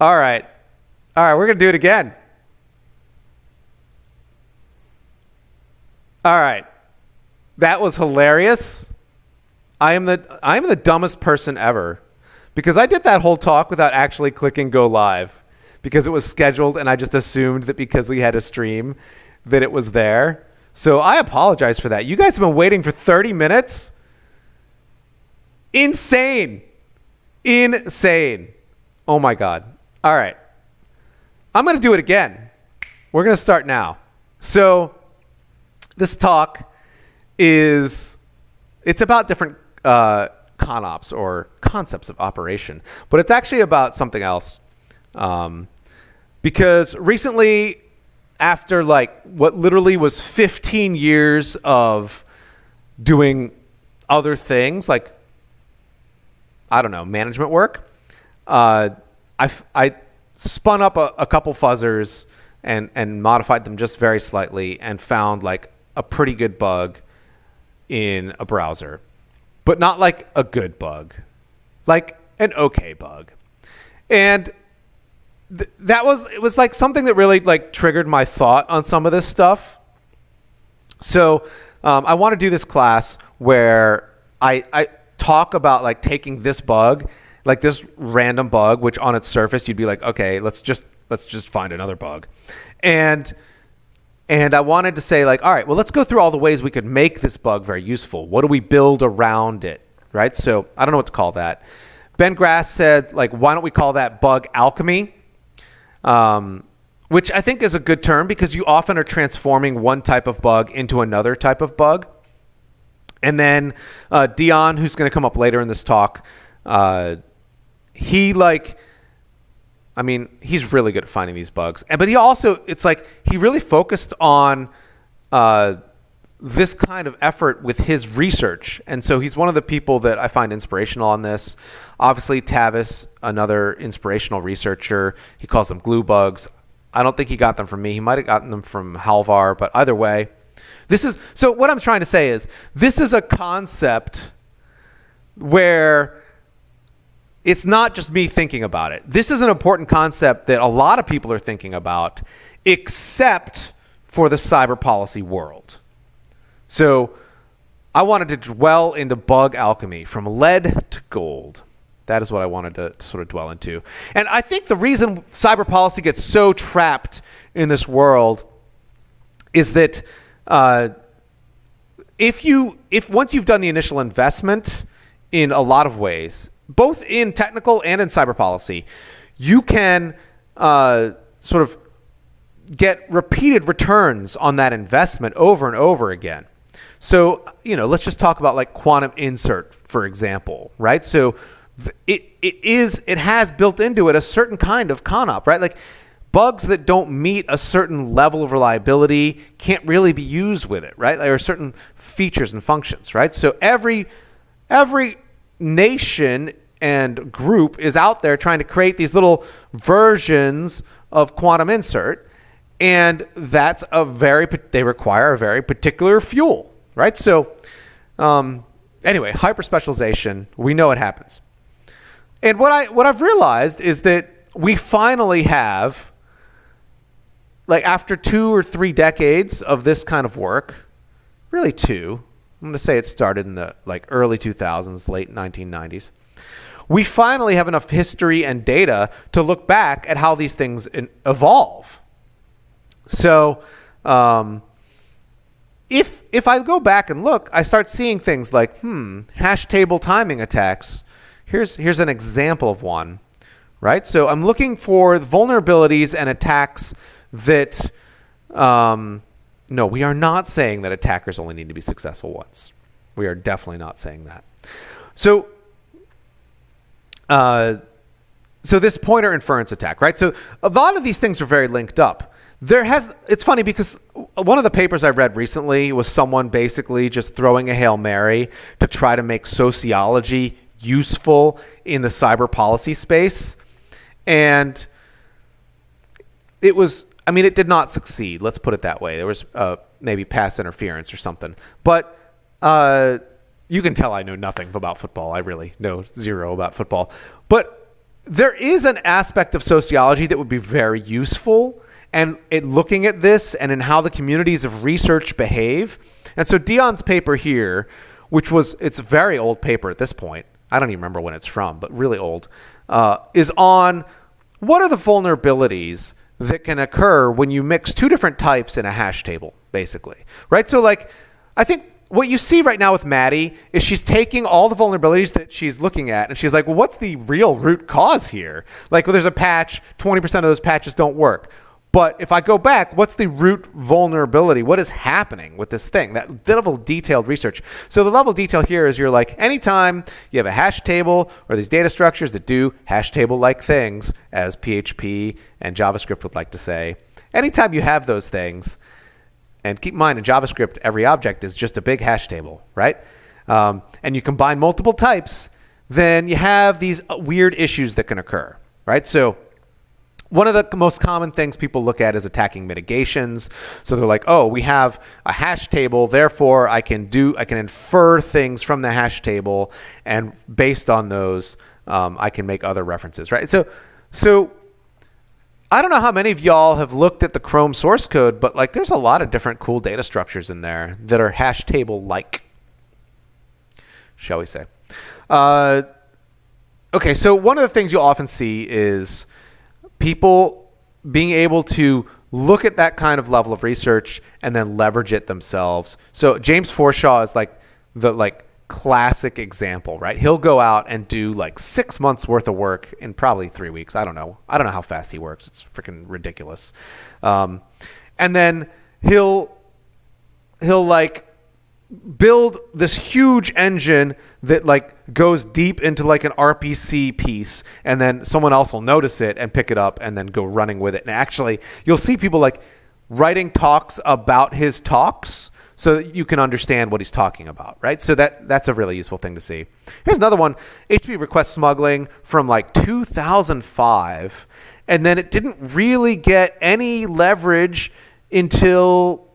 All right. All right, we're going to do it again. All right. That was hilarious. I am the dumbest person ever because I did that whole talk without actually clicking go live because it was scheduled and I just assumed that because we had a stream that it was there. So I apologize for that. You guys have been waiting for 30 minutes? Insane. Insane. Oh my God. All right. I'm going to do it again. We're going to start now. So this talk it's about different Conops or concepts of operation, but it's actually about something else. Because recently, after like what literally was 15 years of doing other things, like, I don't know, management work, I spun up a couple fuzzers and modified them just very slightly and found like a pretty good bug in a browser, but not like a good bug, like an okay bug. And it was like something that really like triggered my thought on some of this stuff. So I want to do this class where I talk about like taking this bug, like this random bug, which on its surface you'd be like, okay, let's just find another bug. And I wanted to say like, all right, well, let's go through all the ways we could make this bug very useful. What do we build around it, right? So I don't know what to call that. Ben Grass said, like, why don't we call that bug alchemy? Which I think is a good term because you often are transforming one type of bug into another type of bug. And then Dion, who's going to come up later in this talk, he's really good at finding these bugs. But he also, it's like he really focused on this kind of effort with his research. And so he's one of the people that I find inspirational on this. Obviously, Tavis, another inspirational researcher, he calls them glue bugs. I don't think he got them from me. He might have gotten them from Halvar, but either way, so what I'm trying to say is this is a concept where it's not just me thinking about it. This is an important concept that a lot of people are thinking about, except for the cyber policy world. So I wanted to dwell into bug alchemy from lead to gold. That is what I wanted to sort of dwell into. And I think the reason cyber policy gets so trapped in this world is that if once you've done the initial investment in a lot of ways, both in technical and in cyber policy, you can sort of get repeated returns on that investment over and over again. So, let's just talk about like quantum insert, for example, right? So it has built into it a certain kind of conop, right? Like bugs that don't meet a certain level of reliability can't really be used with it, right? There are certain features and functions, right? So every nation and group is out there trying to create these little versions of quantum insert, and they require a very particular fuel, right? So anyway, hyperspecialization, we know it happens. And what I've realized is that we finally have, like after 2 or 3 decades of this kind of work, really 2, I'm going to say it started in the like early 2000s, late 1990s. We finally have enough history and data to look back at how these things evolve. So if I go back and look, I start seeing things like, hash table timing attacks. Here's an example of one, right? So I'm looking for vulnerabilities and attacks that, no, we are not saying that attackers only need to be successful once. We are definitely not saying that. So this pointer inference attack, right? So a lot of these things are very linked up. It's funny because one of the papers I read recently was someone basically just throwing a Hail Mary to try to make sociology useful in the cyber policy space. And it did not succeed. Let's put it that way. There was maybe past interference or something. But You can tell I know nothing about football. I really know zero about football. But there is an aspect of sociology that would be very useful and looking at this and in how the communities of research behave. And so Dion's paper here, it's a very old paper at this point. I don't even remember when it's from, but really old, is on what are the vulnerabilities that can occur when you mix two different types in a hash table, basically, right? So like, I think what you see right now with Maddie is she's taking all the vulnerabilities that she's looking at and she's like, well, what's the real root cause here? Like, well, there's a patch, 20% of those patches don't work. But if I go back, what's the root vulnerability? What is happening with this thing? That level of detailed research. So the level of detail here is you're like, anytime you have a hash table or these data structures that do hash table-like things, as PHP and JavaScript would like to say, anytime you have those things, and keep in mind in JavaScript, every object is just a big hash table, right? And you combine multiple types, then you have these weird issues that can occur, right? So one of the most common things people look at is attacking mitigations. So they're like, oh, we have a hash table, therefore I can infer things from the hash table, and based on those, I can make other references, right? So I don't know how many of y'all have looked at the Chrome source code, but like there's a lot of different cool data structures in there that are hash table-like, shall we say. Okay, so one of the things you'll often see is people being able to look at that kind of level of research and then leverage it themselves. So James Forshaw is like the classic example, right? He'll go out and do like 6 months worth of work in probably 3 weeks. I don't know how fast he works. It's freaking ridiculous. And then he'll like build this huge engine that like goes deep into like an RPC piece, and then someone else will notice it and pick it up and then go running with it. And actually, you'll see people like writing talks about his talks so that you can understand what he's talking about, right? So that's a really useful thing to see. Here's another one, HTTP request smuggling from like 2005, and then it didn't really get any leverage until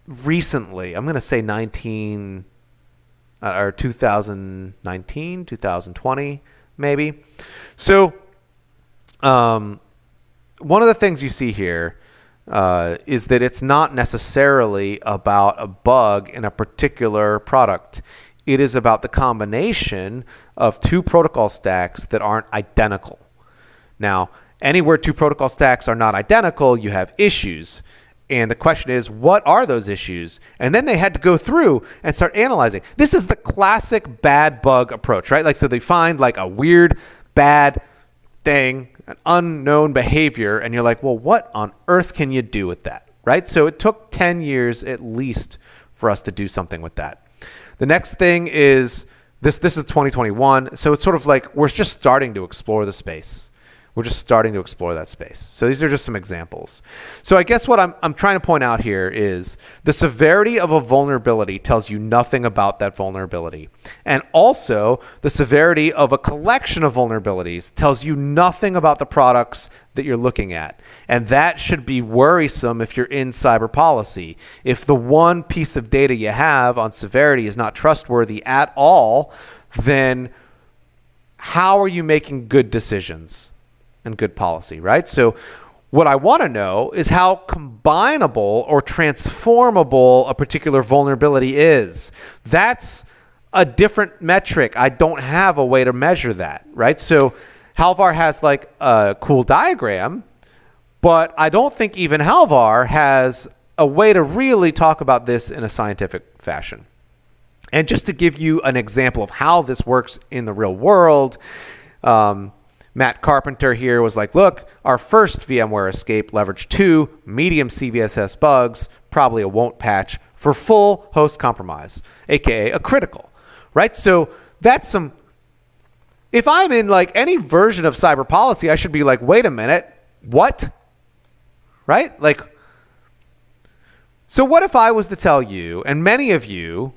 recently. I'm going to say 2019, 2020, maybe. So one of the things you see here is that it's not necessarily about a bug in a particular product. It is about the combination of two protocol stacks that aren't identical. Now, anywhere two protocol stacks are not identical, you have issues. And the question is, what are those issues? And then they had to go through and start analyzing. This is the classic bad bug approach, right? Like, so they find like a weird, bad thing, an unknown behavior, and you're like, well, what on earth can you do with that, right? So it took 10 years at least for us to do something with that. The next thing is, this is 2021, so it's sort of like we're just starting to explore the space. We're just starting to explore that space. So these are just some examples. So I guess what I'm trying to point out here is the severity of a vulnerability tells you nothing about that vulnerability. And also the severity of a collection of vulnerabilities tells you nothing about the products that you're looking at. And that should be worrisome if you're in cyber policy. If the one piece of data you have on severity is not trustworthy at all, then how are you making good decisions and good policy, right? So what I want to know is how combinable or transformable a particular vulnerability is. That's a different metric. I don't have a way to measure that, right? So Halvar has like a cool diagram, but I don't think even Halvar has a way to really talk about this in a scientific fashion. And just to give you an example of how this works in the real world, Matt Carpenter here was like, look, our first VMware escape leveraged 2 medium CVSS bugs, probably a won't patch, for full host compromise, aka a critical, right? So that's some, if I'm in like any version of cyber policy, I should be like, wait a minute, what? Right? Like, so what if I was to tell you, and many of you,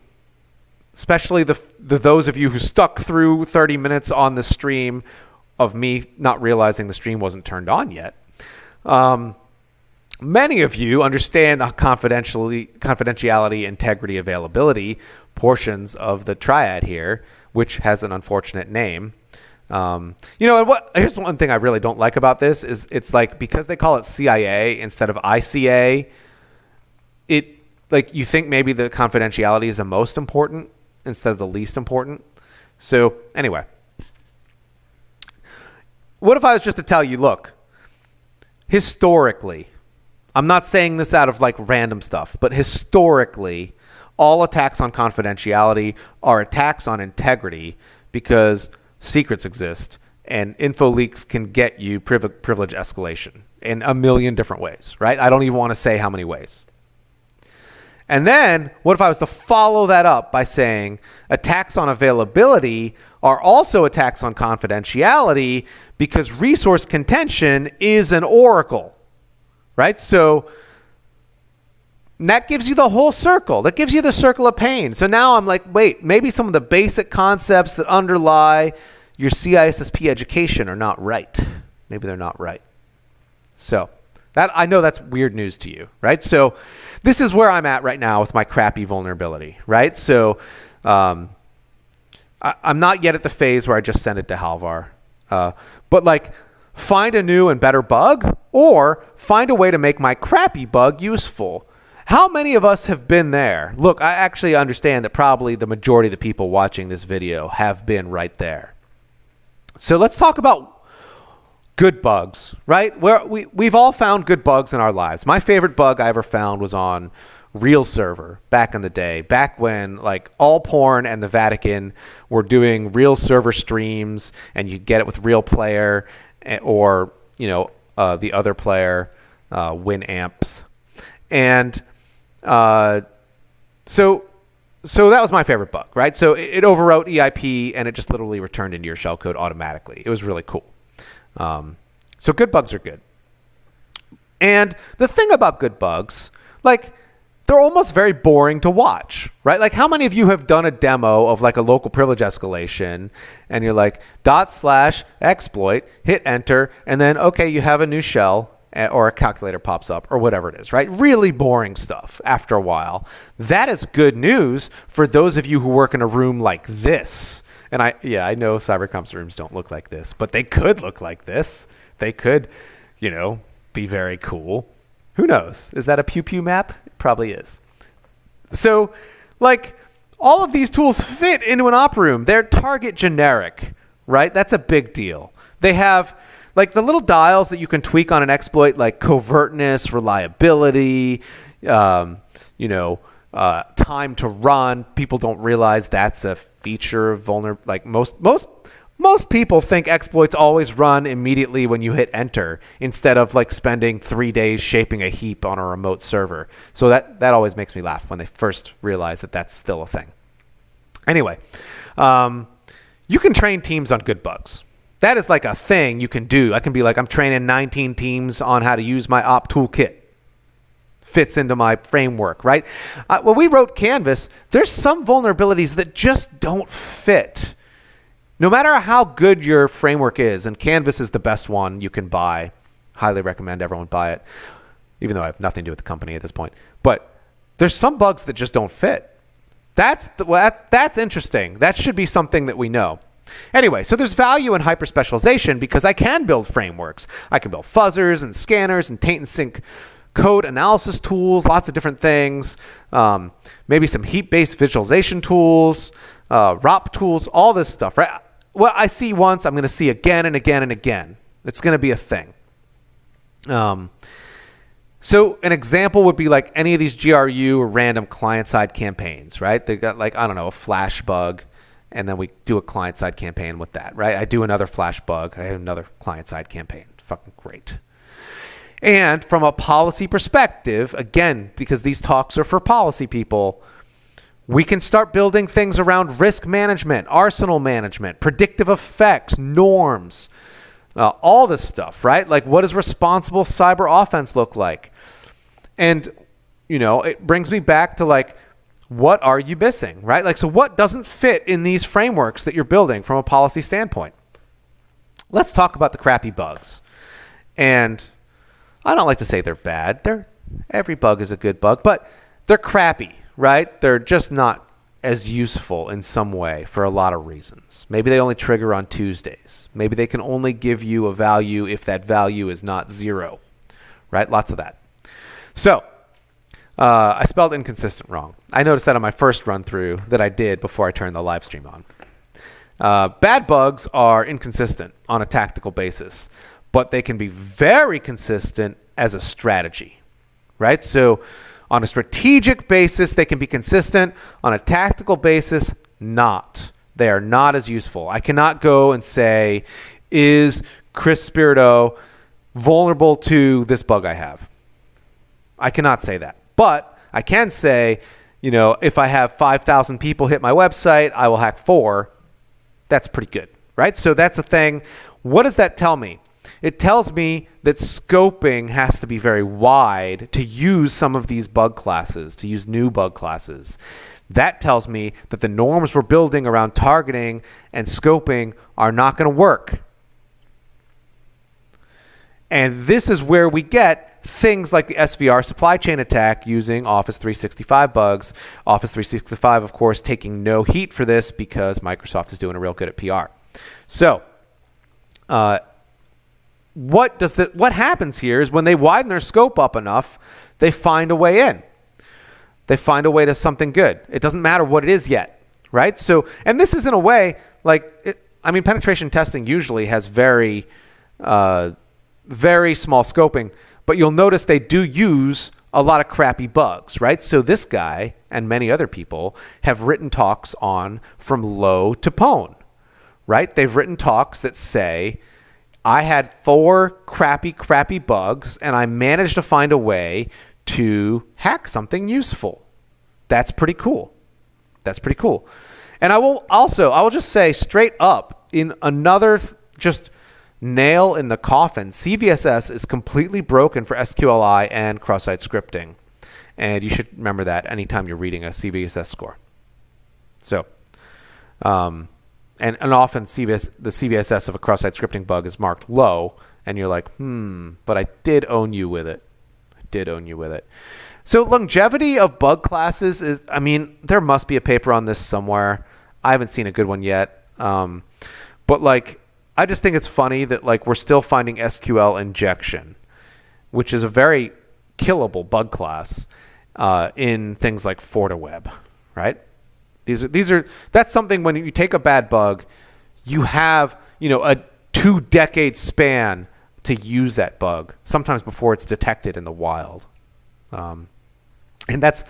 especially those of you who stuck through 30 minutes on the stream of me not realizing the stream wasn't turned on yet. But Many of you understand the confidentiality, integrity, availability portions of the triad here, which has an unfortunate name. And here's one thing I really don't like about this is it's like, because they call it CIA instead of ICA, it like you think maybe the confidentiality is the most important instead of the least important. So anyway, what if I was just to tell you, look, historically, I'm not saying this out of like random stuff, but historically, all attacks on confidentiality are attacks on integrity because secrets exist and info leaks can get you privilege escalation in a million different ways, right? I don't even want to say how many ways. And then what if I was to follow that up by saying attacks on availability are also attacks on confidentiality because resource contention is an oracle, right? So that gives you the whole circle. That gives you the circle of pain. So now I'm like, wait, maybe some of the basic concepts that underlie your CISSP education are not right. Maybe they're not right. So that I know that's weird news to you, right? So this is where I'm at right now with my crappy vulnerability, right? So I'm not yet at the phase where I just send it to Halvar. But like, find a new and better bug or find a way to make my crappy bug useful. How many of us have been there? Look, I actually understand that probably the majority of the people watching this video have been right there. So let's talk about good bugs, right? We've all found good bugs in our lives. My favorite bug I ever found was on Real Server back in the day, back when like all porn and the Vatican were doing Real Server streams and you'd get it with Real Player or, the other player, Winamps. And so that was my favorite bug, right? So it overwrote EIP and it just literally returned into your shellcode automatically. It was really cool. So good bugs are good. And the thing about good bugs, like they're almost very boring to watch, right? Like how many of you have done a demo of like a local privilege escalation and you're like /exploit, hit enter, and then, okay, you have a new shell or a calculator pops up or whatever it is, right? Really boring stuff after a while. That is good news for those of you who work in a room like this. And I know CyberComp's rooms don't look like this, but they could look like this. They could, be very cool. Who knows? Is that a pew pew map? It probably is. So like all of these tools fit into an op room. They're target generic, right? That's a big deal. They have like the little dials that you can tweak on an exploit, like covertness, reliability, time to run. People don't realize that's a feature of vulnerability. Like most people think exploits always run immediately when you hit enter instead of like spending 3 days shaping a heap on a remote server. So that always makes me laugh when they first realize that that's still a thing. Anyway, you can train teams on good bugs. That is like a thing you can do. I can be like, I'm training 19 teams on how to use my op toolkit. Fits into my framework, right? When we wrote Canvas, there's some vulnerabilities that just don't fit. No matter how good your framework is, and Canvas is the best one you can buy. Highly recommend everyone buy it, even though I have nothing to do with the company at this point. But there's some bugs that just don't fit. That's interesting. That should be something that we know. Anyway, so there's value in hyper-specialization because I can build frameworks. I can build fuzzers and scanners and taint and sync code analysis tools, lots of different things, maybe some heap-based visualization tools, ROP tools, all this stuff, right? What I see once, I'm going to see again and again and again. It's going to be a thing. So an example would be like any of these GRU or random client-side campaigns, right? They got like, I don't know, a flash bug, and then we do a client-side campaign with that, right? I do another flash bug. I have another client-side campaign. Fucking great. And from a policy perspective, again, because these talks are for policy people, we can start building things around risk management, arsenal management, predictive effects, norms, all this stuff, right? Like what does responsible cyber offense look like? And, it brings me back to like, what are you missing, right? Like, so what doesn't fit in these frameworks that you're building from a policy standpoint? Let's talk about the crappy bugs. And I don't like to say they're bad. Every bug is a good bug, but they're crappy, right? They're just not as useful in some way for a lot of reasons. Maybe they only trigger on Tuesdays. Maybe they can only give you a value if that value is not 0, right? Lots of that. So I spelled inconsistent wrong. I noticed that on my first run through that I did before I turned the live stream on. Bad bugs are inconsistent on a tactical basis, but they can be very consistent as a strategy, right? So on a strategic basis, they can be consistent. On a tactical basis, not. They are not as useful. I cannot go and say, is Chris Spirito vulnerable to this bug I have? I cannot say that. But I can say, if I have 5,000 people hit my website, I will hack 4. That's pretty good, right? So that's the thing. What does that tell me? It tells me that scoping has to be very wide to use some of these bug classes, to use new bug classes. That tells me that the norms we're building around targeting and scoping are not going to work. And this is where we get things like the SVR supply chain attack using Office 365 bugs. Office 365, of course, taking no heat for this because Microsoft is doing a real good at PR. So, what happens here is when they widen their scope up enough, they find a way in. They find a way to something good. It doesn't matter what it is yet, right? So, and this is in a way penetration testing usually has very small scoping, but you'll notice they do use a lot of crappy bugs, right? So this guy and many other people have written talks on from low to pwn, right? They've written talks that say, I had 4 crappy bugs, and I managed to find a way to hack something useful. That's pretty cool. And I will just say straight up, in another just nail in the coffin, CVSS is completely broken for SQLI and cross-site scripting. And you should remember that anytime you're reading a CVSS score. So, and often the CVSS of a cross-site scripting bug is marked low, and you're like, but I did own you with it. So longevity of bug classes is, there must be a paper on this somewhere. I haven't seen a good one yet. But I just think it's funny that we're still finding SQL Injection, which is a very killable bug class in things like FortiWeb, right? That's something when you take a bad bug, you have, a 2-decade span to use that bug, sometimes before it's detected in the wild. And that's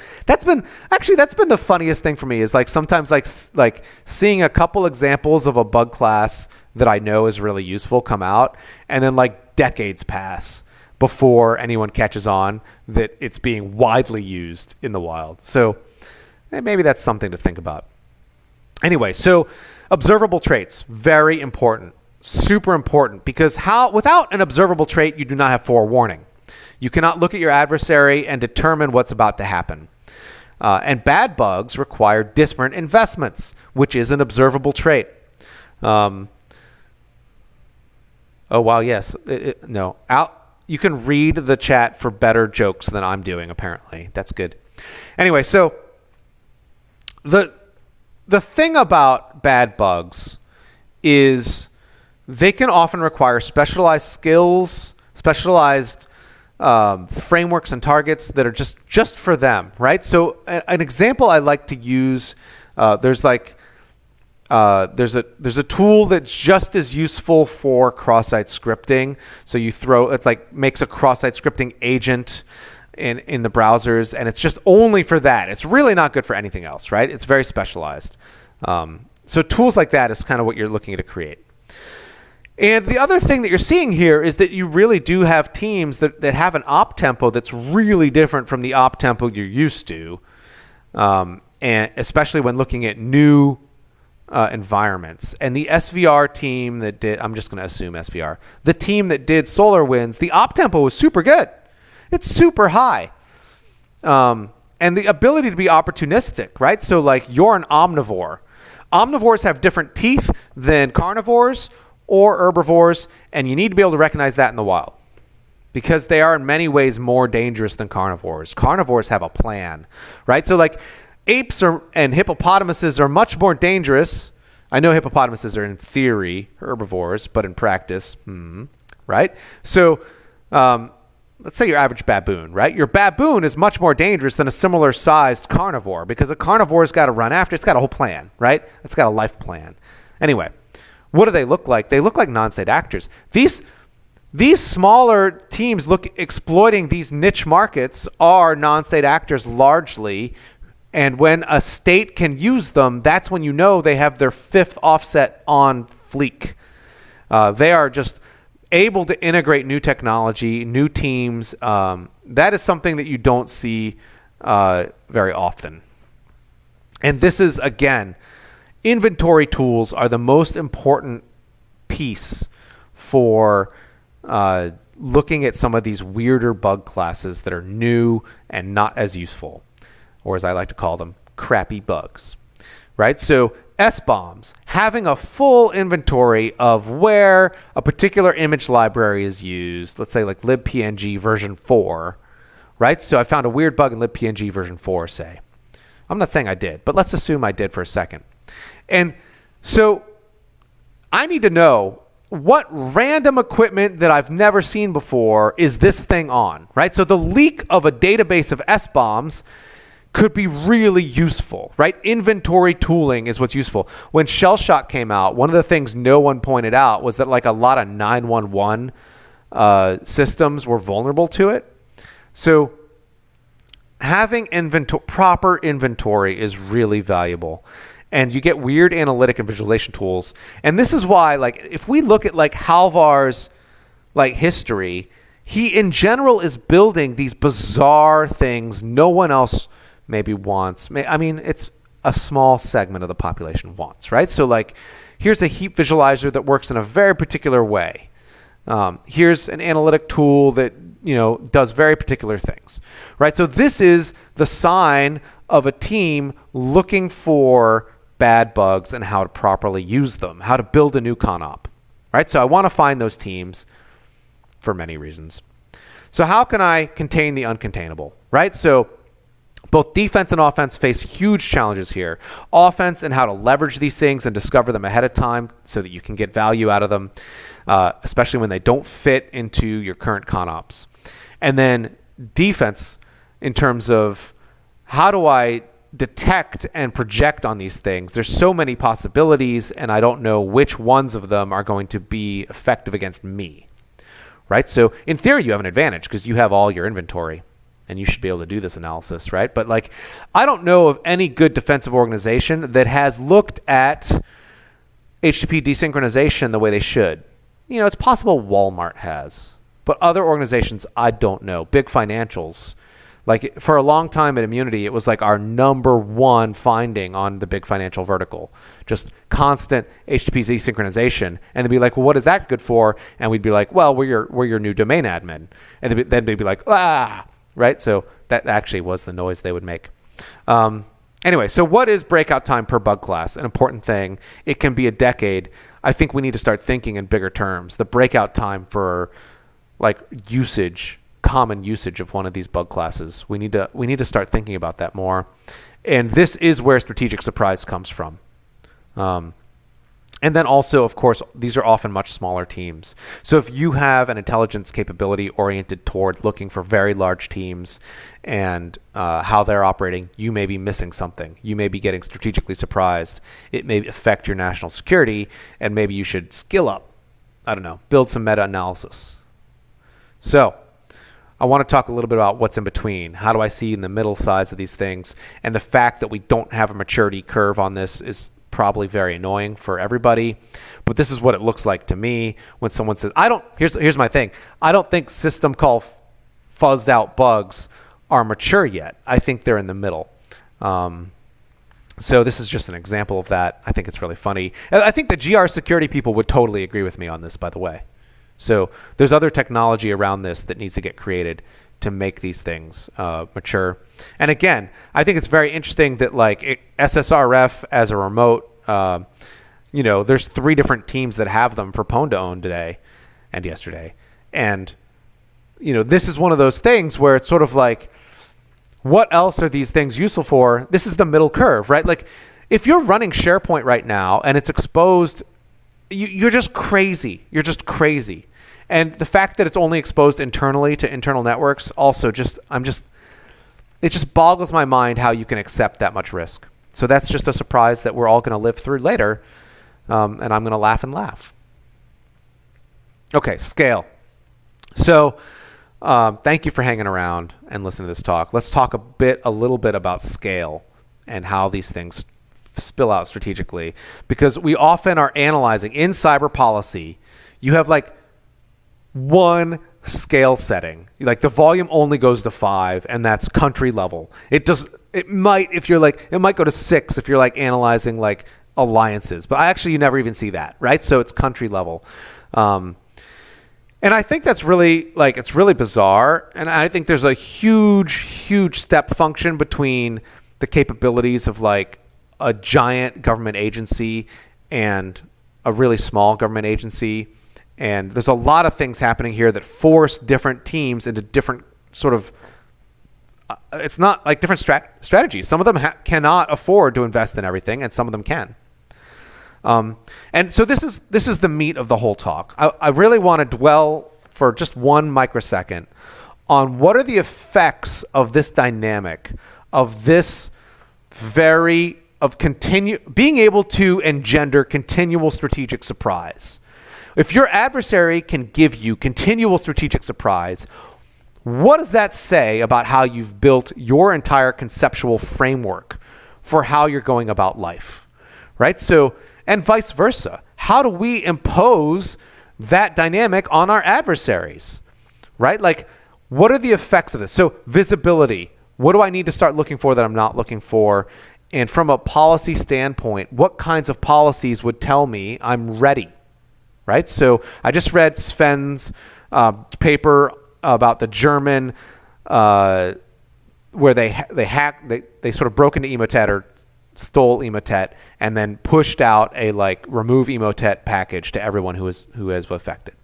been the funniest thing for me is sometimes seeing a couple examples of a bug class that I know is really useful come out, and then decades pass before anyone catches on that it's being widely used in the wild. So maybe that's something to think about. Anyway, so observable traits, very important, super important, because without an observable trait, you do not have forewarning. You cannot look at your adversary and determine what's about to happen. And bad bugs require different investments, which is an observable trait. Oh, wow, yes. No. You can read the chat for better jokes than I'm doing, apparently. That's good. Anyway, so the thing about bad bugs is they can often require specialized skills, specialized frameworks and targets that are just for them, right? So an example I like to use, there's a tool that's just as useful for cross-site scripting. So it makes a cross-site scripting agent in the browsers, and it's just only for that. It's really not good for anything else, right? It's very specialized. So tools like that is kind of what you're looking to create. And the other thing that you're seeing here is that you really do have teams that have an op tempo that's really different from the op tempo you're used to, and especially when looking at new environments. And the SVR team that did, I'm just going to assume SVR, the team that did SolarWinds, the op tempo was super good. It's super high. And the ability to be opportunistic, right? So you're an omnivore. Omnivores have different teeth than carnivores or herbivores, and you need to be able to recognize that in the wild. because they are in many ways more dangerous than carnivores. Carnivores have a plan, right? So like apes and hippopotamuses are much more dangerous. I know hippopotamuses are in theory herbivores, but in practice, right? So let's say your average baboon, right? Your baboon is much more dangerous than a similar sized carnivore because a carnivore's got to run after. It's got a whole plan, right? It's got a life plan. Anyway, what do they look like? They look like non-state actors. These smaller teams exploiting these niche markets are non-state actors largely. And when a state can use them, that's when you know they have their fifth offset on fleek. They are just able to integrate new technology, new teams. That is something that you don't see very often. And this is, again, inventory tools are the most important piece for looking at some of these weirder bug classes that are new and not as useful, or as I like to call them, crappy bugs, right? So SBOMs, having a full inventory of where a particular image library is used, let's say like libpng version 4, right? So I found a weird bug in libpng version 4, say. I'm not saying I did, but let's assume I did for a second. And so I need to know what random equipment that I've never seen before is this thing on, right? So the leak of a database of SBOMs could be really useful, right? Inventory tooling is what's useful. When Shell Shock came out, one of the things no one pointed out was that like a lot of 911 systems were vulnerable to it. So having proper inventory is really valuable. And you get weird analytic and visualization tools. And this is why, like, if we look at like Halvar's like history, he in general is building these bizarre things no one else maybe wants. I mean, it's a small segment of the population wants, right? So like, here's a heap visualizer that works in a very particular way. Here's an analytic tool that, you know, does very particular things, right? So this is the sign of a team looking for bad bugs and how to properly use them, how to build a new Conop, right? So I want to find those teams for many reasons. So how can I contain the uncontainable, right? So both defense and offense face huge challenges here. Offense and how to leverage these things and discover them ahead of time so that you can get value out of them, especially when they don't fit into your current Conops. And then defense in terms of how do I detect and project on these things. There's so many possibilities, and I don't know which ones of them are going to be effective against me, right? So in theory, you have an advantage because you have all your inventory, and you should be able to do this analysis, right? But like, I don't know of any good defensive organization that has looked at HTTP desynchronization the way they should. You know, it's possible Walmart has, but other organizations, I don't know. Big financials. Like for a long time at Immunity, it was like our number one finding on the big financial vertical, just constant HTTP desynchronization. And they'd be like, well, what is that good for? And we'd be like, well, we're your new domain admin. And then they'd be like, right? So that actually was the noise they would make. Anyway, so what is breakout time per bug class? An important thing. It can be a decade. I think we need to start thinking in bigger terms. The breakout time for like common usage of one of these bug classes. We need to start thinking about that more. And this is where strategic surprise comes from. And then also, of course, these are often much smaller teams. So if you have an intelligence capability oriented toward looking for very large teams and how they're operating, you may be missing something. You may be getting strategically surprised. It may affect your national security, and maybe you should skill up. I don't know, build some meta-analysis. So I want to talk a little bit about what's in between. How do I see in the middle size of these things? And the fact that we don't have a maturity curve on this is probably very annoying for everybody. But this is what it looks like to me when someone says, here's my thing. I don't think system call fuzzed out bugs are mature yet. I think they're in the middle. So this is just an example of that. I think it's really funny. I think the GR security people would totally agree with me on this, by the way. So there's other technology around this that needs to get created to make these things mature. And again, I think it's very interesting that like SSRF as a remote, there's 3 different teams that have them for Pwn to own today and yesterday. And, this is one of those things where it's sort of like, what else are these things useful for? This is the middle curve, right? Like if you're running SharePoint right now and it's exposed, you're just crazy. You're just crazy. And the fact that it's only exposed internally to internal networks also it just boggles my mind how you can accept that much risk. So that's just a surprise that we're all going to live through later. And I'm going to laugh and laugh. Okay, scale. So thank you for hanging around and listening to this talk. Let's talk a little bit about scale and how these things spill out strategically. Because we often are analyzing in cyber policy, you have like one scale setting. Like the volume only goes to 5, and that's country level. It might go to 6 if you're like analyzing like alliances, but you never even see that, right? So it's country level. And I think that's really it's really bizarre. And I think there's a huge step function between the capabilities of like a giant government agency and a really small government agency. And there's a lot of things happening here that force different teams into different sort of, it's not like different strategies. Some of them cannot afford to invest in everything, and some of them can. And so this is the meat of the whole talk. I really want to dwell for just 1 microsecond on what are the effects of this dynamic, of this being able to engender continual strategic surprise. If your adversary can give you continual strategic surprise, what does that say about how you've built your entire conceptual framework for how you're going about life, right? So, and vice versa. How do we impose that dynamic on our adversaries, right? Like, what are the effects of this? So visibility, what do I need to start looking for that I'm not looking for? And from a policy standpoint, what kinds of policies would tell me I'm ready, right? So I just read Sven's paper about the German, where they sort of broke into Emotet or stole Emotet and then pushed out a like remove Emotet package to everyone who is affected.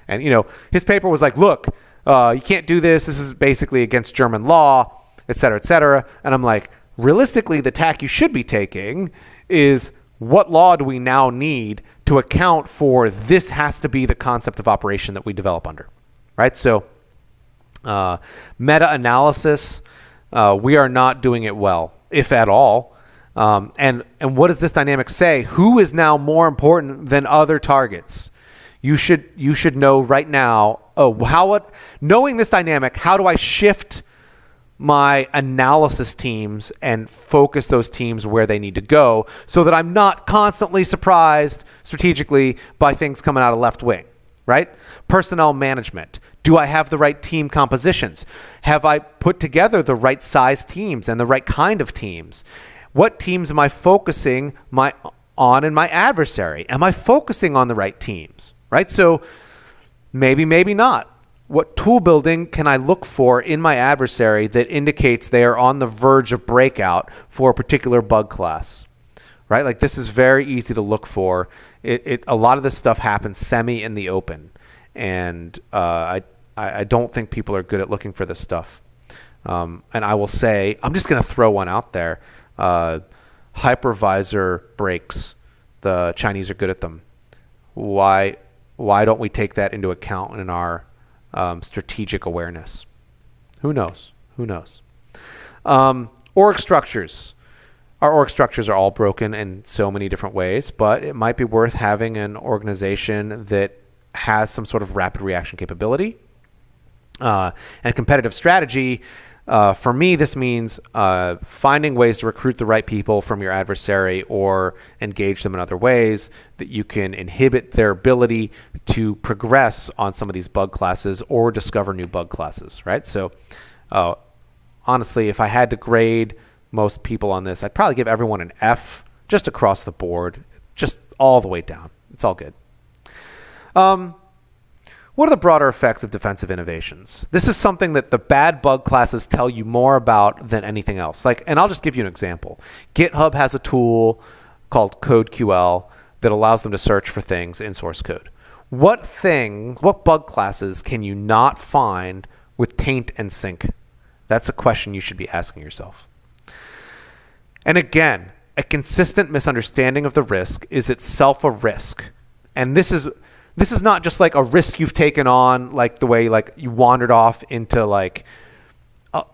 And his paper was like, look, you can't do this. This is basically against German law, et cetera, et cetera. And I'm like, realistically, the tack you should be taking is what law do we now need to account for this has to be the concept of operation that we develop under, right? So meta-analysis, we are not doing it well, if at all. And what does this dynamic say? Who is now more important than other targets? You should know right now, knowing this dynamic, how do I shift my analysis teams and focus those teams where they need to go so that I'm not constantly surprised strategically by things coming out of left wing, right? Personnel management. Do I have the right team compositions? Have I put together the right size teams and the right kind of teams? What teams am I focusing on in my adversary? Am I focusing on the right teams, right? So maybe not. What tool building can I look for in my adversary that indicates they are on the verge of breakout for a particular bug class, right? Like this is very easy to look for. A lot of this stuff happens semi in the open, and I don't think people are good at looking for this stuff. And I will say, I'm just going to throw one out there. Hypervisor breaks. The Chinese are good at them. Why don't we take that into account in our strategic awareness? Who knows? Org structures. Our org structures are all broken in so many different ways, but it might be worth having an organization that has some sort of rapid reaction capability. And competitive strategy, for me, this means finding ways to recruit the right people from your adversary or engage them in other ways that you can inhibit their ability to progress on some of these bug classes or discover new bug classes, right? So honestly, if I had to grade most people on this, I'd probably give everyone an F just across the board, just all the way down. It's all good. What are the broader effects of defensive innovations? This is something that the bad bug classes tell you more about than anything else. And I'll just give you an example. GitHub has a tool called CodeQL that allows them to search for things in source code. what bug classes can you not find with taint and sync? That's a question you should be asking yourself. And again, a consistent misunderstanding of the risk is itself a risk. And this is not just like a risk you've taken on, like the way like you wandered off into like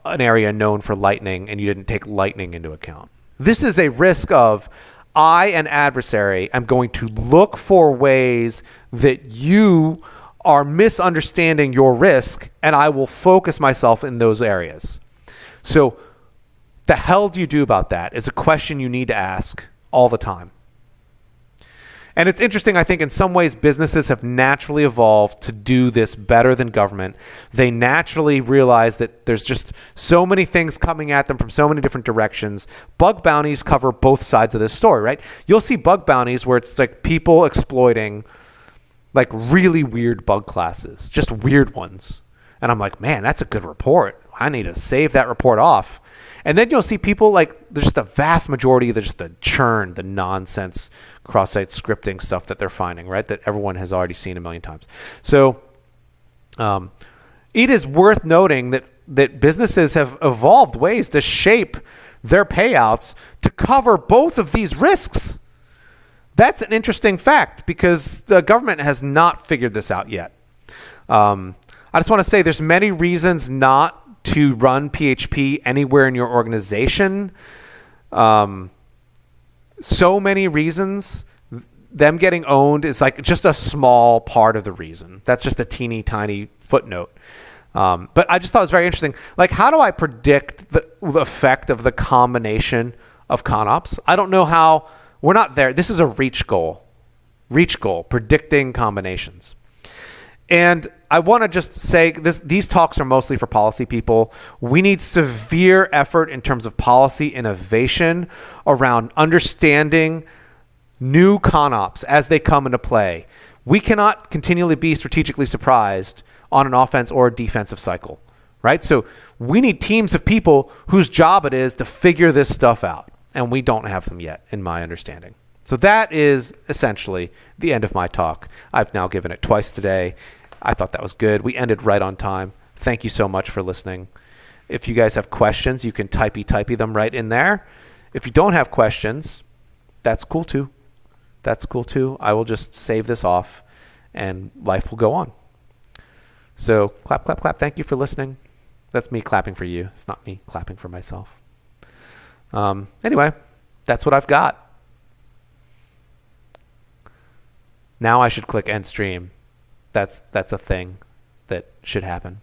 an area known for lightning and you didn't take lightning into account. This is a risk of I, an adversary, am going to look for ways that you are misunderstanding your risk, and I will focus myself in those areas. So the hell do you do about that is a question you need to ask all the time. And it's interesting, I think in some ways businesses have naturally evolved to do this better than government. They naturally realize that there's just so many things coming at them from so many different directions. Bug bounties cover both sides of this story, right? You'll see bug bounties where it's like people exploiting like really weird bug classes, just weird ones. And I'm like, man, that's a good report. I need to save that report off. And then you'll see people like, there's just a vast majority of just the churn, the nonsense cross-site scripting stuff that they're finding, right? That everyone has already seen a million times. So it is worth noting that businesses have evolved ways to shape their payouts to cover both of these risks. That's an interesting fact because the government has not figured this out yet. I just want to say there's many reasons not to run PHP anywhere in your organization. So many reasons. Them getting owned is like just a small part of the reason. That's just a teeny tiny footnote. But I just thought it was very interesting. Like, how do I predict the effect of the combination of Conops? I don't know how. We're not there. This is a reach goal, predicting combinations. And I want to just say these talks are mostly for policy people. We need severe effort in terms of policy innovation around understanding new Conops as they come into play. We cannot continually be strategically surprised on an offense or a defensive cycle, right? So we need teams of people whose job it is to figure this stuff out. And we don't have them yet, in my understanding. So that is essentially the end of my talk. I've now given it twice today. I thought that was good. We ended right on time. Thank you so much for listening. If you guys have questions, you can typey them right in there. If you don't have questions, that's cool too. I will just save this off and life will go on. So clap, clap, clap. Thank you for listening. That's me clapping for you. It's not me clapping for myself. Anyway, that's what I've got. Now I should click end stream. That's a thing that should happen.